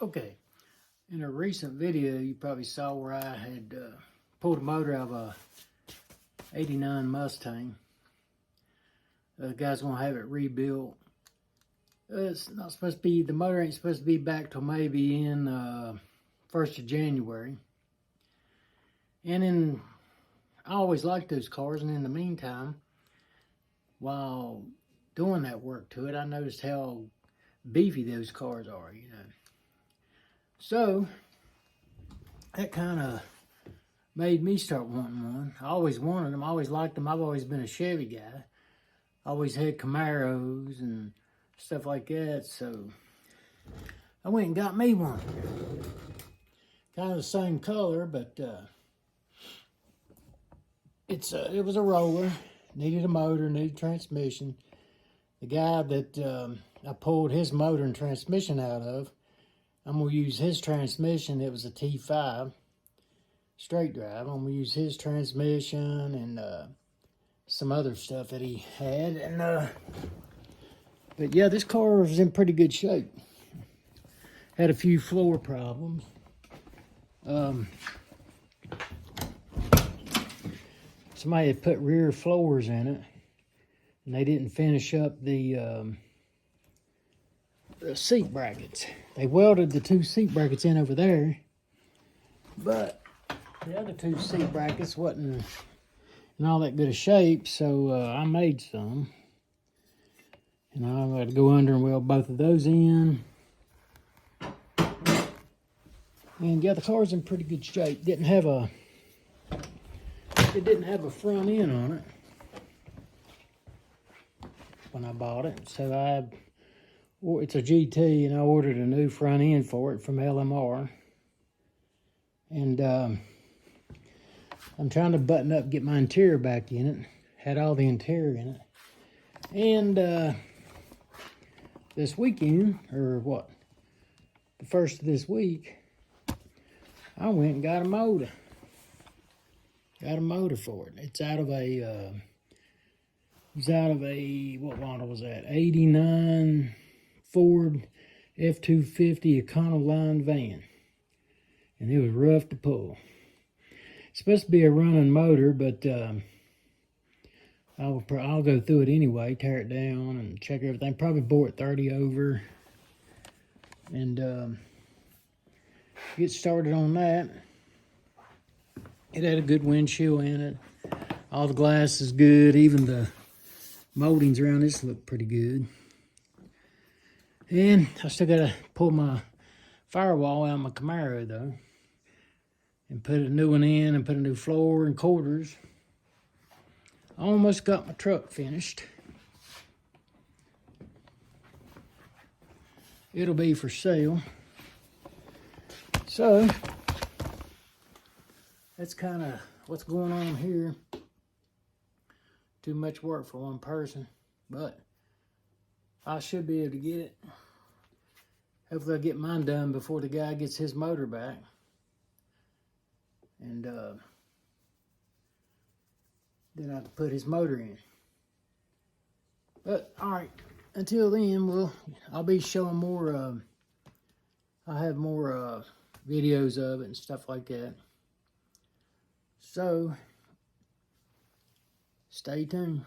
Okay, in a recent video you probably saw where I had pulled a motor out of a 89 Mustang. The guy's gonna have it rebuilt. It's not supposed to be, the motor ain't supposed to be back till maybe in 1st of January. And I always liked those cars, and in the meantime, while doing that work to it, I noticed how beefy those cars are, you know. So that kind of made me start wanting one. I always wanted them. I always liked them. I've always been a Chevy guy. I always had Camaros and stuff like that. So I went and got me one. Kind of the same color, but it was a roller. Needed a motor, needed transmission. The guy that I pulled his motor and transmission out of, I'm going to use his transmission. It was a T5 straight drive. I'm going to use his transmission and some other stuff that he had. And but yeah, this car was in pretty good shape. Had a few floor problems. Somebody had put rear floors in it, and they didn't finish up the seat brackets. They welded the 2 seat brackets in over there, but the other 2 seat brackets wasn't in all that good a shape, so I made some. And I had to go under and weld both of those in. And yeah, the car's in pretty good shape. It didn't have a front end on it when I bought it, so it's a GT, and I ordered a new front end for it from LMR. And I'm trying to button up, get my interior back in it. Had all the interior in it. And this weekend, or what, the first of this week, I went and got a motor. Got a motor for it. It's out of a, what model was that? 89 Ford F-250 Econoline van. And it was rough to pull. It's supposed to be a running motor, but I'll go through it anyway, tear it down and check everything. Probably bore it 30 over. And get started on that. It had a good windshield in it. All the glass is good. Even the moldings around this look pretty good. And I still got to pull my firewall out of my Camaro, though. And put a new one in and put a new floor and quarters. I almost got my truck finished. It'll be for sale. So that's kind of what's going on here. Too much work for one person, but I should be able to get it. Hopefully I'll get mine done before the guy gets his motor back. And then I have to put his motor in. But all right, until then, I'll be showing more. I'll have more videos of it and stuff like that. So stay tuned.